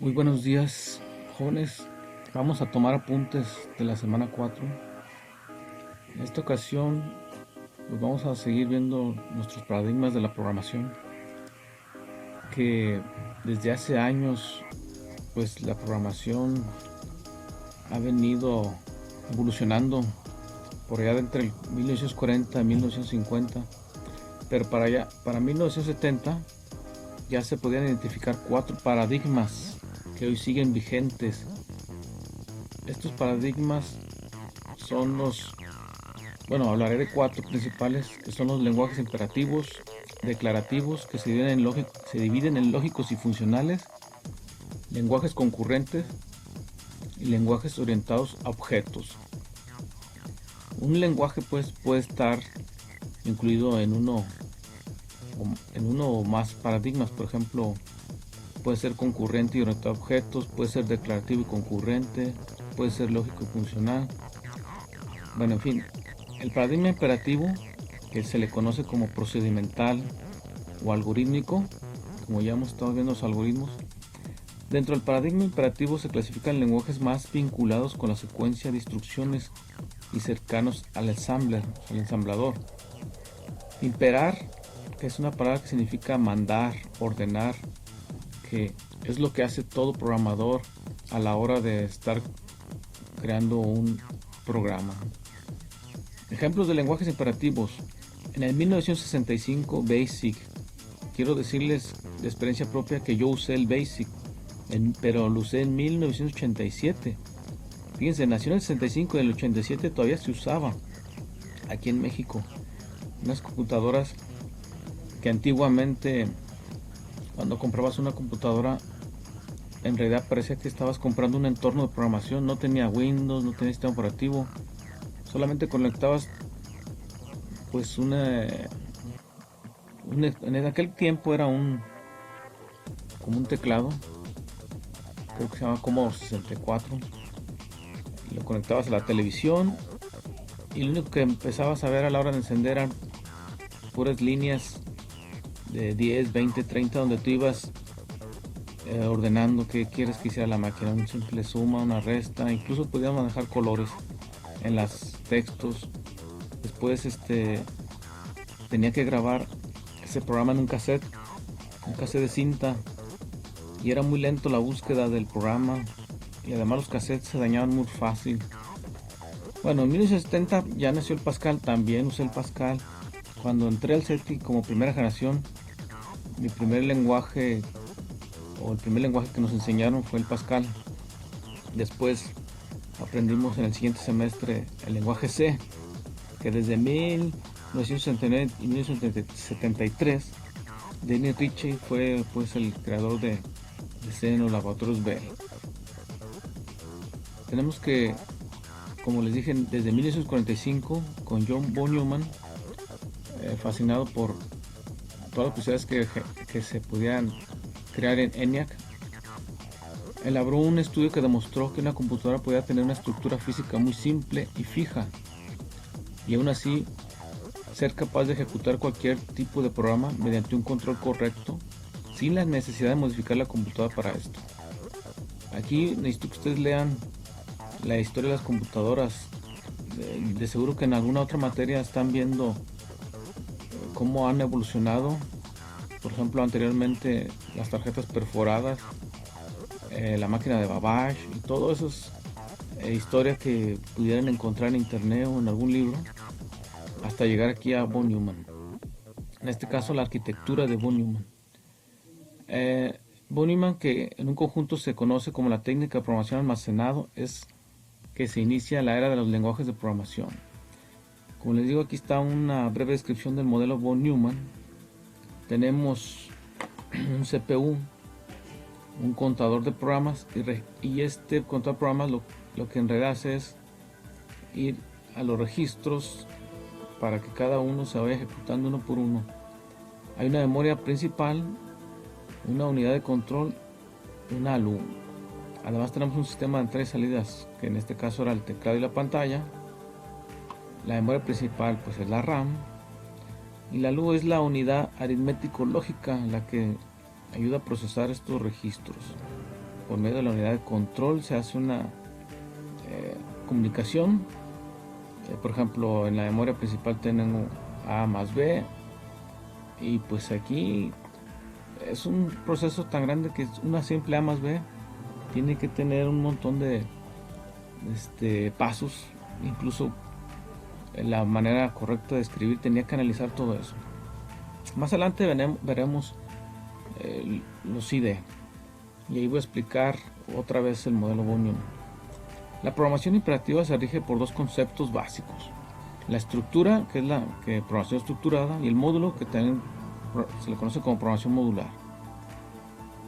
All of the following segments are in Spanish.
Muy buenos días, jóvenes. Vamos a tomar apuntes de la semana 4. En esta ocasión, pues vamos a seguir viendo nuestros paradigmas de la programación, que desde hace años, pues la programación ha venido evolucionando por allá de entre el 1940 y 1950, pero para 1970 ya se podían identificar 4 paradigmas que hoy siguen vigentes. Estos paradigmas son hablaré de 4 principales, que son los lenguajes imperativos, declarativos, que se dividen en lógicos y funcionales, lenguajes concurrentes y lenguajes orientados a objetos. Un lenguaje pues puede estar incluido en uno o más paradigmas. Por ejemplo, puede ser concurrente y orientado a objetos, puede ser declarativo y concurrente, puede ser lógico y funcional. Bueno, en fin, el paradigma imperativo, que se le conoce como procedimental o algorítmico, como ya hemos estado viendo los algoritmos. Dentro del paradigma imperativo se clasifican lenguajes más vinculados con la secuencia de instrucciones y cercanos al ensamblador. Imperar, que es una palabra que significa mandar, ordenar, que es lo que hace todo programador a la hora de estar creando un programa. Ejemplos de lenguajes imperativos. En el 1965, BASIC. Quiero decirles de experiencia propia que yo usé el BASIC, pero lo usé en 1987. Fíjense, nació en el 65 y en el 87 todavía se usaba aquí en México. Unas computadoras que antiguamente, cuando comprabas una computadora, en realidad parecía que estabas comprando un entorno de programación. No tenía Windows, no tenía sistema operativo. Solamente conectabas pues en aquel tiempo era como un teclado, creo que se llama Commodore 64. Lo conectabas a la televisión y lo único que empezabas a ver a la hora de encender eran puras líneas de 10, 20, 30, donde tú ibas ordenando qué quieres que hiciera la máquina, un simple suma, una resta. Incluso podías manejar colores en los textos. Después tenía que grabar ese programa en un cassette de cinta, y era muy lento la búsqueda del programa, y además los cassettes se dañaban muy fácil. Bueno, en 1970 ya nació el Pascal. También usé el Pascal. Cuando entré al SETI como primera generación, mi primer lenguaje, o el primer lenguaje que nos enseñaron, fue el Pascal. Después aprendimos en el siguiente semestre el lenguaje C, que desde 1969 y 1973 Denis Ritchie fue pues el creador de C en los laboratorios Bell. Tenemos que, como les dije, desde 1945 con John von Neumann, fascinado por todas las posibilidades que se pudieran crear en ENIAC, elaboró un estudio que demostró que una computadora podía tener una estructura física muy simple y fija, y aún así ser capaz de ejecutar cualquier tipo de programa mediante un control correcto, sin la necesidad de modificar la computadora para esto. Aquí necesito que ustedes lean la historia de las computadoras. De seguro que en alguna otra materia están viendo cómo han evolucionado. Por ejemplo, anteriormente las tarjetas perforadas, la máquina de Babbage y todas esas historias que pudieran encontrar en internet o en algún libro, hasta llegar aquí a von Neumann. En este caso, la arquitectura de von Neumann. Von Neumann, que en un conjunto se conoce como la técnica de programación almacenado, es que se inicia la era de los lenguajes de programación. Como les digo, aquí está una breve descripción del modelo von Neumann. Tenemos un CPU, un contador de programas, y este contador de programas lo que en realidad hace es ir a los registros para que cada uno se vaya ejecutando uno por uno. Hay una memoria principal, una unidad de control y una ALU. Además tenemos un sistema de entrada y salidas, que en este caso era el teclado y la pantalla. La memoria principal pues es la RAM, y la ALU es la unidad aritmético lógica, la que ayuda a procesar estos registros. por medio de la unidad de control se hace una comunicación. Por ejemplo, en la memoria principal tenemos A más B, y pues aquí es un proceso tan grande que una simple A más B tiene que tener un montón de pasos. Incluso la manera correcta de escribir tenía que analizar todo eso. Más adelante veremos los IDE, y ahí voy a explicar otra vez el modelo von Neumann. La programación imperativa se rige por dos conceptos básicos: la estructura, que es la programación estructurada, y el módulo, que también se le conoce como programación modular.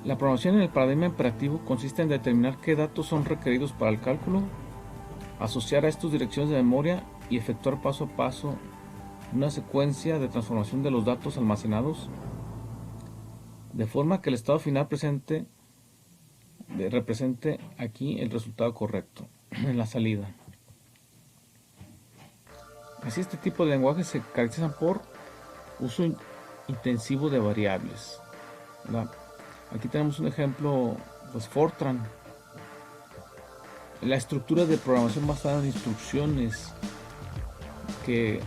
La programación en el paradigma imperativo consiste en determinar qué datos son requeridos para el cálculo, asociar a estos direcciones de memoria y efectuar paso a paso una secuencia de transformación de los datos almacenados, de forma que el estado final represente aquí el resultado correcto en la salida. Así, este tipo de lenguajes se caracterizan por uso intensivo de variables. Aquí tenemos un ejemplo, pues Fortran. La estructura de programación basada en instrucciones, que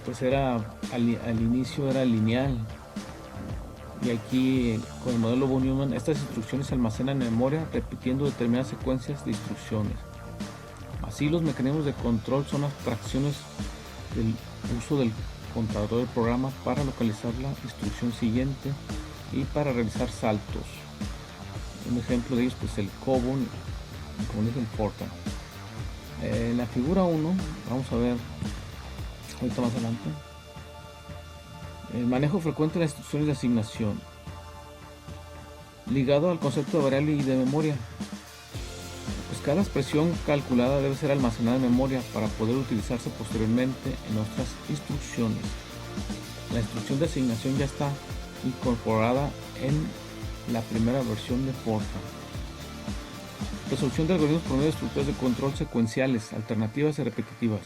pues al inicio era lineal, y aquí con el modelo von Neumann estas instrucciones se almacenan en memoria repitiendo determinadas secuencias de instrucciones. Así, los mecanismos de control son abstracciones del uso del contador del programa para localizar la instrucción siguiente y para realizar saltos. Un ejemplo de ellos, pues el COBOL, como dije, el Fortran. En la figura 1 vamos a ver ahorita más adelante el manejo frecuente de las instrucciones de asignación, ligado al concepto de variable y de memoria. Pues cada expresión calculada debe ser almacenada en memoria para poder utilizarse posteriormente en otras instrucciones. La instrucción de asignación ya está incorporada en la primera versión de Fortran. Resolución de algoritmos por medio de estructuras de control secuenciales, alternativas y repetitivas.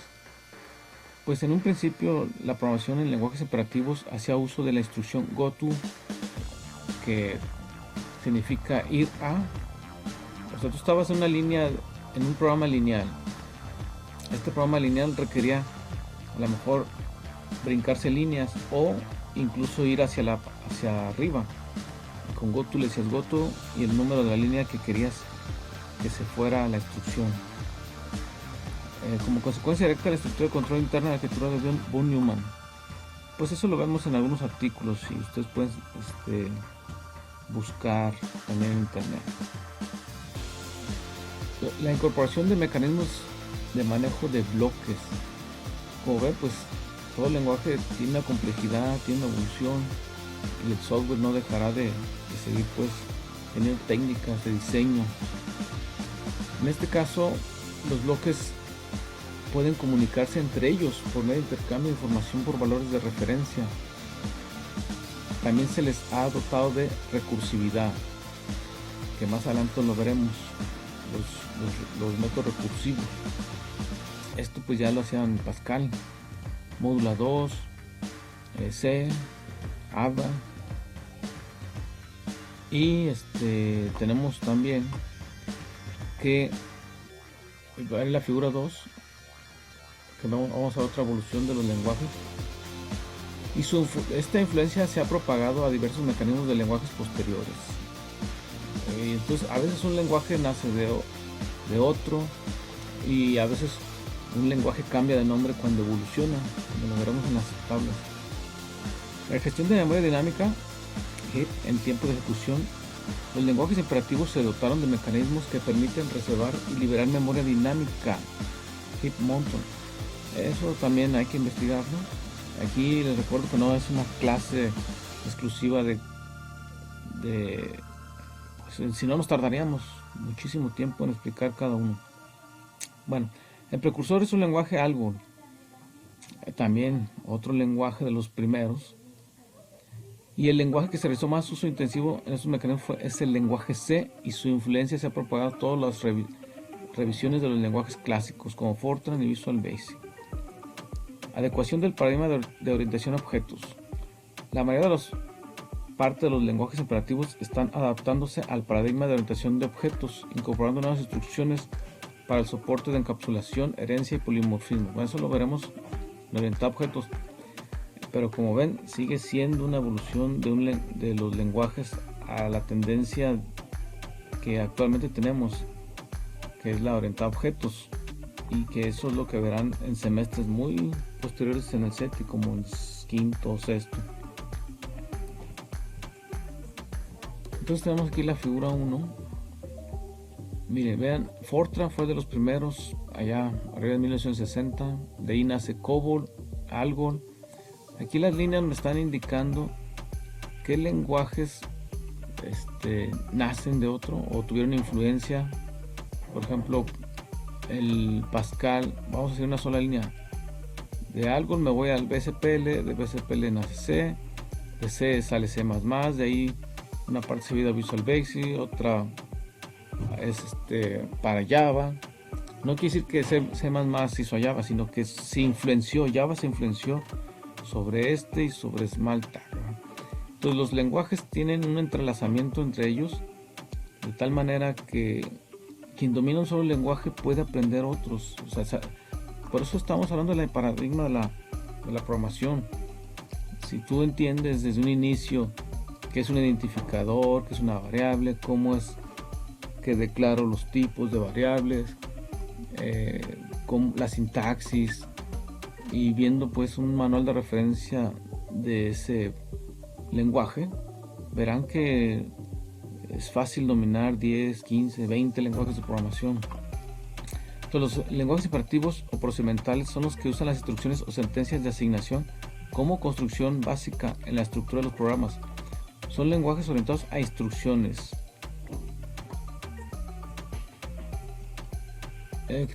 Pues en un principio la programación en lenguajes imperativos hacía uso de la instrucción goto, que significa ir a. O sea, tú estabas en una línea, en un programa lineal. Este programa lineal requería a lo mejor brincarse líneas o incluso ir hacia arriba. Con goto le decías goto y el número de la línea que querías que se fuera a la instrucción. Como consecuencia directa de la estructura de control interna de la arquitectura de von Neumann. Pues eso lo vemos en algunos artículos y ustedes pueden buscar también en internet. La incorporación de mecanismos de manejo de bloques. Como ven, pues todo el lenguaje tiene una complejidad, tiene una evolución, y el software no dejará de seguir pues teniendo técnicas de diseño. En este caso, los bloques pueden comunicarse entre ellos por medio de intercambio de información por valores de referencia. También se les ha dotado de recursividad, que más adelante lo veremos, los métodos recursivos. Esto pues ya lo hacían Pascal, Módula 2, C, ABA, y tenemos también que en la figura 2 que vamos a ver otra evolución de los lenguajes, y esta influencia se ha propagado a diversos mecanismos de lenguajes posteriores. Entonces a veces un lenguaje nace de otro, y a veces un lenguaje cambia de nombre cuando evoluciona, como lo veremos en las tablas. La gestión de memoria dinámica, en tiempo de ejecución. Los lenguajes imperativos se dotaron de mecanismos que permiten reservar y liberar memoria dinámica, heap mountain. Eso también hay que investigarlo. Aquí les recuerdo que no es una clase exclusiva pues, si no nos tardaríamos muchísimo tiempo en explicar cada uno. Bueno, el precursor es un lenguaje Algol, también otro lenguaje de los primeros, y el lenguaje que se realizó más uso intensivo en estos mecanismos es el lenguaje C, y su influencia se ha propagado a todas las revisiones de los lenguajes clásicos como Fortran y Visual Basic. Adecuación del paradigma de orientación a objetos. La mayoría de los parte de los lenguajes imperativos están adaptándose al paradigma de orientación de objetos, incorporando nuevas instrucciones para el soporte de encapsulación, herencia y polimorfismo. Bueno, eso lo veremos en orientado a objetos, pero como ven, sigue siendo una evolución de los lenguajes a la tendencia que actualmente tenemos, que es la orientada a objetos, y que eso es lo que verán en semestres muy posteriores en el CETI, como en quinto o sexto. Entonces tenemos aquí la figura 1. Miren, vean, Fortran fue de los primeros allá arriba de 1960. De ahí nace COBOL, ALGOL. Aquí las líneas me están indicando qué lenguajes nacen de otro o tuvieron influencia. Por ejemplo, el Pascal, vamos a hacer una sola línea. De ALGOL me voy al BSPL, de BSPL nace C, de C sale C++, de ahí una parte servida a Visual Basic, otra es para Java. No quiere decir que C++ hizo a Java, sino que Java se influenció sobre y sobre Smalltalk. Entonces los lenguajes tienen un entrelazamiento entre ellos, de tal manera que quien domina un solo lenguaje puede aprender otros. O sea, por eso estamos hablando del paradigma de la programación. Si tú entiendes desde un inicio qué es un identificador, qué es una variable, cómo es que declaro los tipos de variables, con la sintaxis, y viendo pues un manual de referencia de ese lenguaje, verán que es fácil dominar 10, 15, 20 lenguajes de programación. Entonces, los lenguajes imperativos o procedimentales son los que usan las instrucciones o sentencias de asignación como construcción básica en la estructura de los programas. Son lenguajes orientados a instrucciones.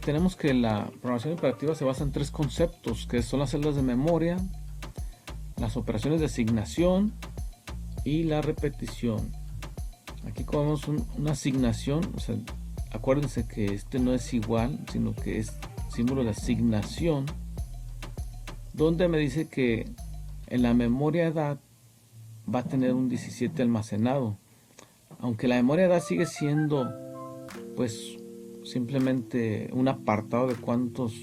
Tenemos que la programación imperativa se basa en 3 conceptos, que son las celdas de memoria, las operaciones de asignación y la repetición. Aquí como vemos una asignación, o sea, acuérdense que no es igual, sino que es símbolo de asignación, donde me dice que en la memoria edad va a tener un 17 almacenado, aunque la memoria edad sigue siendo pues simplemente un apartado de cuántos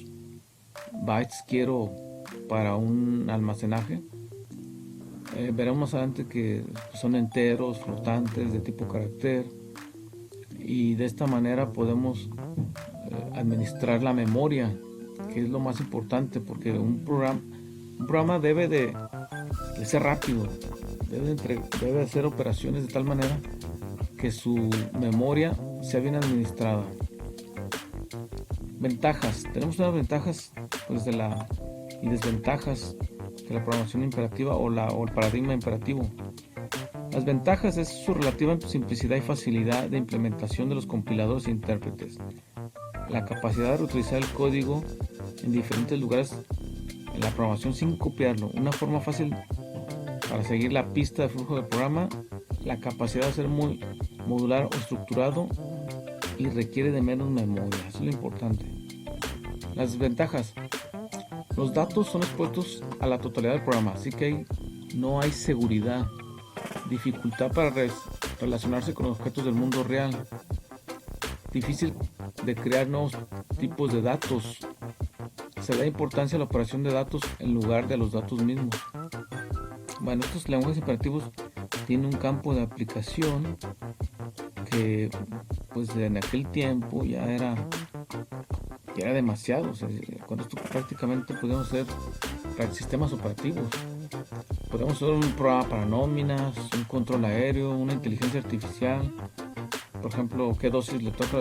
bytes quiero para un almacenaje. Veremos más adelante que son enteros, flotantes, de tipo carácter, y de esta manera podemos administrar la memoria, que es lo más importante, porque un programa debe de ser rápido, debe hacer operaciones de tal manera que su memoria sea bien administrada. Ventajas, tenemos unas ventajas pues, y desventajas de la programación imperativa o el paradigma imperativo. Las ventajas es su relativa simplicidad y facilidad de implementación de los compiladores e intérpretes, la capacidad de reutilizar el código en diferentes lugares en la programación sin copiarlo, una forma fácil para seguir la pista de flujo del programa, la capacidad de ser muy modular o estructurado y requiere de menos memoria, eso es lo importante. Las desventajas: los datos son expuestos a la totalidad del programa, así que no hay seguridad, dificultad para relacionarse con los objetos del mundo real, difícil de crear nuevos tipos de datos, se da importancia a la operación de datos en lugar de a los datos mismos. Bueno, estos lenguajes imperativos tienen un campo de aplicación que pues en aquel tiempo ya era demasiado. O sea, con esto prácticamente podemos hacer sistemas operativos, podemos hacer un programa para nóminas, un control aéreo, una inteligencia artificial, por ejemplo, qué dosis le toca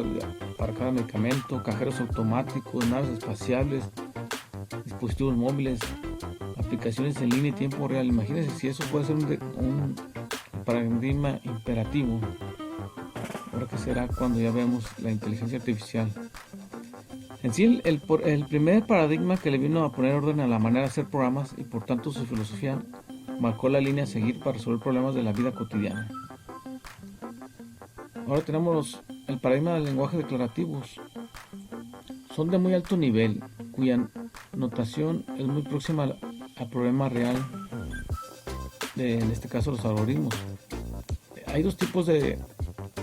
para cada medicamento, cajeros automáticos, naves espaciales, dispositivos móviles, aplicaciones en línea y tiempo real. Imagínense si eso puede ser un paradigma imperativo. Ahora qué será cuando ya vemos la inteligencia artificial. En sí, el primer paradigma que le vino a poner orden a la manera de hacer programas y por tanto su filosofía marcó la línea a seguir para resolver problemas de la vida cotidiana. Ahora tenemos el paradigma del lenguaje declarativos. Son de muy alto nivel, cuya notación es muy próxima al problema real en este caso los algoritmos. Hay dos tipos de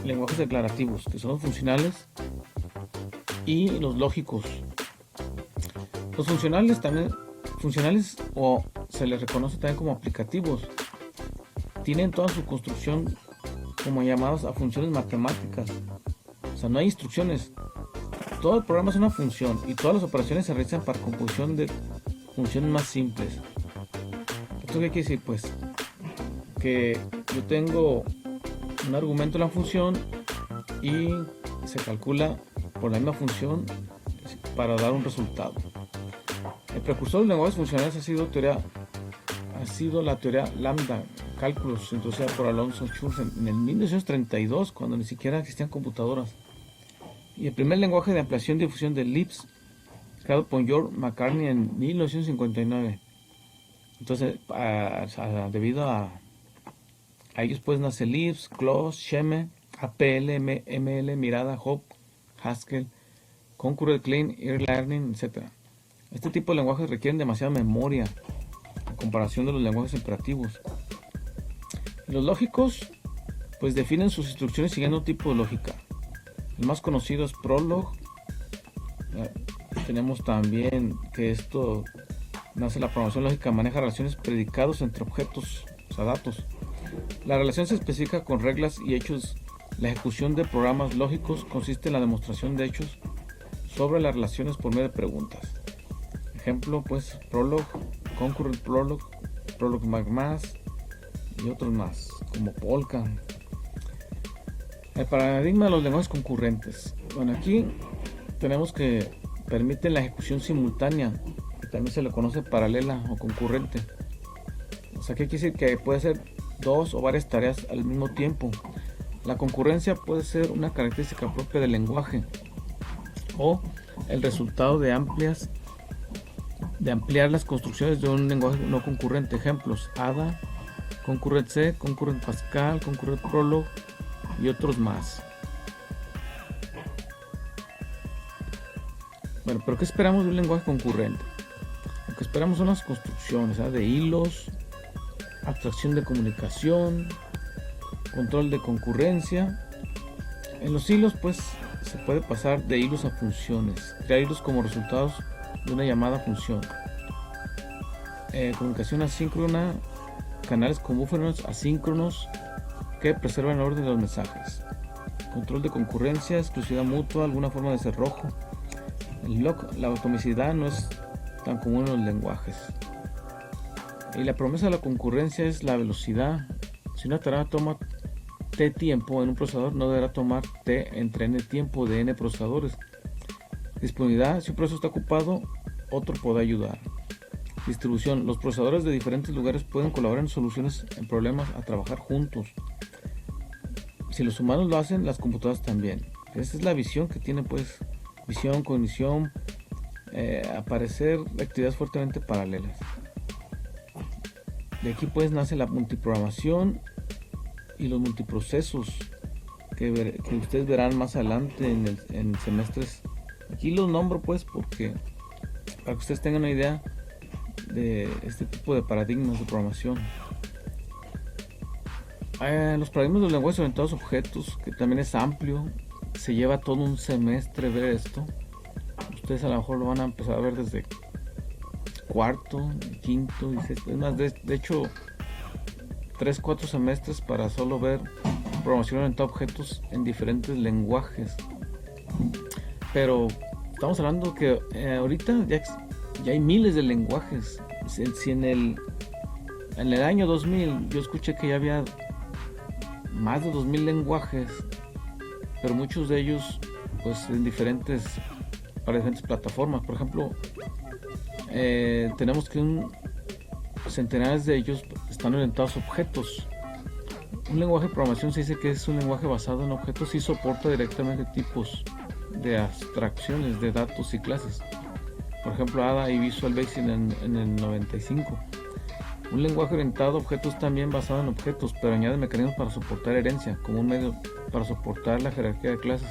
lenguajes declarativos, que son los funcionales y los lógicos. Los funcionales o se les reconoce también como aplicativos, tienen toda su construcción como llamadas a funciones matemáticas. O sea, no hay instrucciones. Todo el programa es una función y todas las operaciones se realizan para composición de funciones más simples. ¿Esto qué quiere decir? Pues que yo tengo un argumento en la función y se calcula por la misma función para dar un resultado. El precursor de los lenguajes funcionales ha sido la teoría lambda, cálculos, introducida por Alonzo Schulz en el 1932, cuando ni siquiera existían computadoras. Y el primer lenguaje de ampliación y difusión de Lisp, creado por George McCartney en 1959. Entonces, debido a ellos pues nace Lisp, Close, Sheme, APL, ML, Mirada, Hop, Haskell, Concurrent Clean, Ear Learning, etc. Este tipo de lenguajes requieren demasiada memoria en comparación de los lenguajes imperativos. Los lógicos pues definen sus instrucciones siguiendo un tipo de lógica. El más conocido es Prolog. Tenemos también que esto nace la programación lógica, maneja relaciones predicados entre objetos, o sea, datos. La relación se especifica con reglas y hechos. La ejecución de programas lógicos consiste en la demostración de hechos sobre las relaciones por medio de preguntas. Ejemplo, pues, Prolog, Concurrent Prolog, Prolog Magmas y otros más, como Polka. El paradigma de los lenguajes concurrentes. Bueno, aquí tenemos que permiten la ejecución simultánea, que también se le conoce paralela o concurrente. O sea, ¿qué quiere decir? Que puede ser dos o varias tareas al mismo tiempo. La concurrencia puede ser una característica propia del lenguaje o el resultado de ampliar las construcciones de un lenguaje no concurrente. Ejemplos: Ada, Concurrent C, Concurrent Pascal, Concurrent Prolog y otros más. Bueno, pero ¿qué esperamos de un lenguaje concurrente? Lo que esperamos son las construcciones, de hilos, abstracción de comunicación, control de concurrencia. En los hilos pues se puede pasar de hilos a funciones, crear hilos como resultados de una llamada función. Comunicación asíncrona, canales con búferos asíncronos que preservan el orden de los mensajes. Control de concurrencia, exclusividad mutua, alguna forma de cerrojo. La atomicidad no es tan común en los lenguajes. Y la promesa de la concurrencia es la velocidad. Si una tarea toma t tiempo en un procesador, no deberá tomar t entre n tiempo de n procesadores. Disponibilidad: si un procesador está ocupado, otro puede ayudar. Distribución: los procesadores de diferentes lugares pueden colaborar en soluciones en problemas a trabajar juntos. Si los humanos lo hacen, las computadoras también. Esa es la visión que tiene, pues, visión, cognición, aparecer actividades fuertemente paralelas. De aquí pues nace la multiprogramación y los multiprocesos que ustedes verán más adelante en semestres. Aquí los nombro pues porque para que ustedes tengan una idea de este tipo de paradigmas de programación. Los paradigmas de los lenguajes orientados a objetos, que también es amplio, se lleva todo un semestre ver esto. Ustedes a lo mejor lo van a empezar a ver desde cuarto, quinto y sexto. Es más, de hecho 3-4 semestres para solo ver programación orientada a objetos en diferentes lenguajes. Pero estamos hablando que ahorita ya hay miles de lenguajes. Si en el año 2000 yo escuché que ya había más de 2000 lenguajes, pero muchos de ellos pues para diferentes plataformas. Por ejemplo, tenemos que centenares de ellos están orientados a objetos. Un lenguaje de programación se dice que es un lenguaje basado en objetos y soporta directamente tipos de abstracciones de datos y clases. Por ejemplo, Ada y Visual Basic en el 95. Un lenguaje orientado a objetos también basado en objetos, pero añade mecanismos para soportar herencia, como un medio para soportar la jerarquía de clases,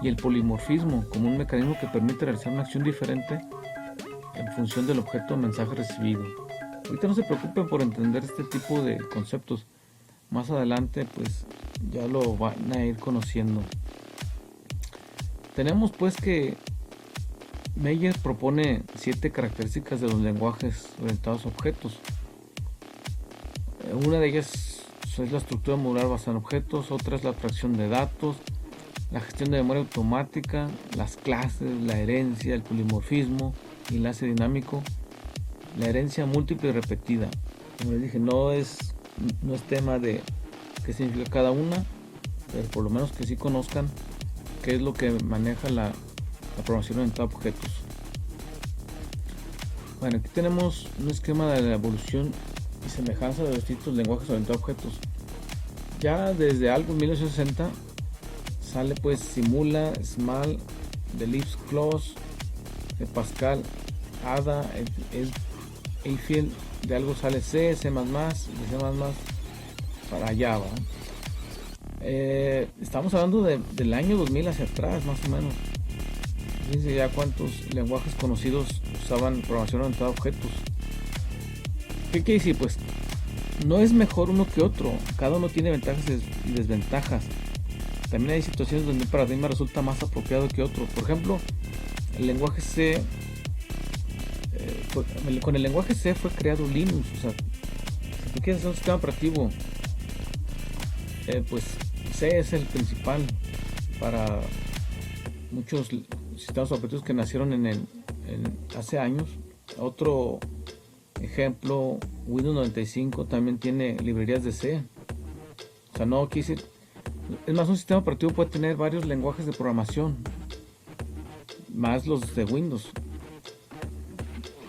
y el polimorfismo, como un mecanismo que permite realizar una acción diferente en función del objeto o mensaje recibido. Ahorita no se preocupen por entender este tipo de conceptos. Más adelante pues ya lo van a ir conociendo. Tenemos pues que Meyer propone 7 características de los lenguajes orientados a objetos. Una de ellas es la estructura modular basada en objetos, otra es la abstracción de datos, la gestión de memoria automática, las clases, la herencia, el polimorfismo, enlace dinámico, la herencia múltiple y repetida. Como les dije, no es tema de qué significa cada una, pero por lo menos que sí conozcan qué es lo que maneja la programación orientada a objetos. Bueno, aquí tenemos un esquema de la evolución y semejanza de los distintos lenguajes orientados a objetos. Ya desde algo en 1960 sale pues Simula, Small, de Lisp Close, de Pascal, Ada, Eiffel, de algo sale C, C++, de C++ para Java. Estamos hablando del año 2000 hacia atrás, más o menos. Fíjense ya cuántos lenguajes conocidos usaban programación orientada a objetos. ¿Qué quiere decir? Pues no es mejor uno que otro, cada uno tiene ventajas y desventajas. También hay situaciones donde un paradigma resulta más apropiado que otro. Por ejemplo, el lenguaje C, con el lenguaje C fue creado Linux. O sea, si tú quieres hacer un sistema operativo, pues C es el principal para muchos sistemas operativos que nacieron hace años. Otro ejemplo, Windows 95 también tiene librerías de C. O sea, no quise. Es más, un sistema operativo puede tener varios lenguajes de programación, más los de Windows.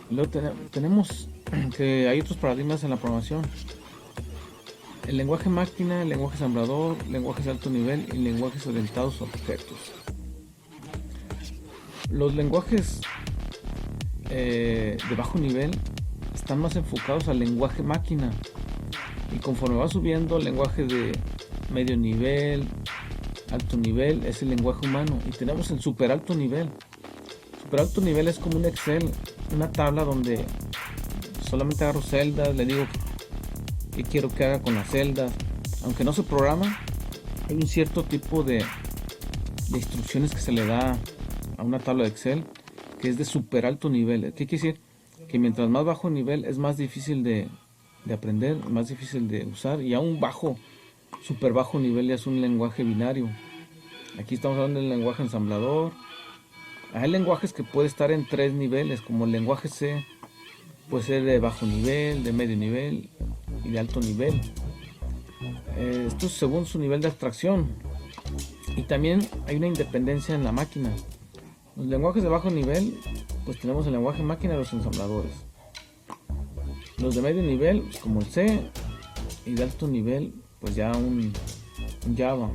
Luego tenemos que hay otros paradigmas en la programación: el lenguaje máquina, el lenguaje ensamblador, lenguajes de alto nivel y lenguajes orientados a objetos. Los lenguajes de bajo nivel están más enfocados al lenguaje máquina, y conforme va subiendo el lenguaje de medio nivel, alto nivel, es el lenguaje humano, y tenemos el super alto nivel. Super alto nivel es como un Excel, una tabla donde solamente agarro celdas, le digo qué quiero que haga con las celdas. Aunque no se programa, hay un cierto tipo de instrucciones que se le da a una tabla de Excel que es de super alto nivel. ¿Qué quiere decir? Que mientras más bajo nivel es más difícil de aprender, más difícil de usar, y a un super bajo nivel ya es un lenguaje binario. Aquí estamos hablando del lenguaje ensamblador. Hay lenguajes que puede estar en 3 niveles, como el lenguaje C puede ser de bajo nivel, de medio nivel y de alto nivel. Esto es según su nivel de abstracción. Y también hay una independencia en la máquina. Los lenguajes de bajo nivel, pues tenemos el lenguaje máquina y los ensambladores. Los de medio nivel, pues como el C, y de alto nivel, pues ya un Java.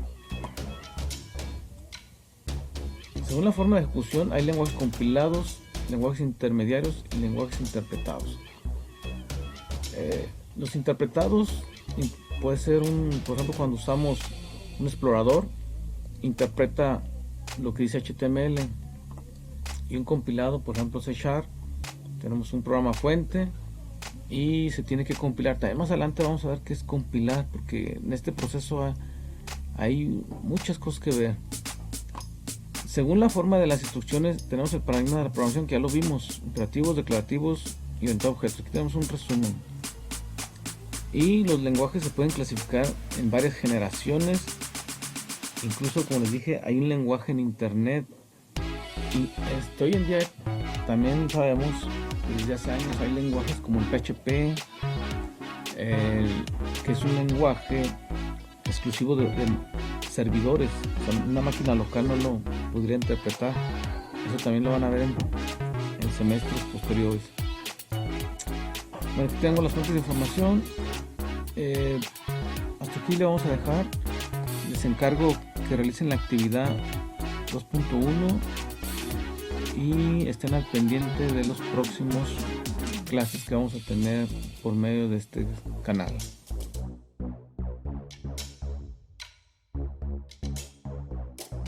Según la forma de ejecución, hay lenguajes compilados, lenguajes intermediarios y lenguajes interpretados. Los interpretados puede ser por ejemplo, cuando usamos un explorador, interpreta lo que dice HTML, y un compilado, por ejemplo C#, tenemos un programa fuente y se tiene que compilar. También más adelante vamos a ver qué es compilar, porque en este proceso hay muchas cosas que ver. Según la forma de las instrucciones, tenemos el paradigma de la programación, que ya lo vimos: imperativos, declarativos y orientados a objetos. Aquí tenemos un resumen. Y los lenguajes se pueden clasificar en varias generaciones. Incluso, como les dije, hay un lenguaje en internet. Y hoy en día también sabemos que desde hace años hay lenguajes como el PHP, que es un lenguaje exclusivo de servidores. O sea, una máquina local no lo podría interpretar. Eso también lo van a ver en semestres posteriores. Bueno, aquí tengo las fuentes de información. Hasta aquí le vamos a dejar. Les encargo que realicen la actividad 2.1 y estén al pendiente de los próximos clases que vamos a tener por medio de este canal.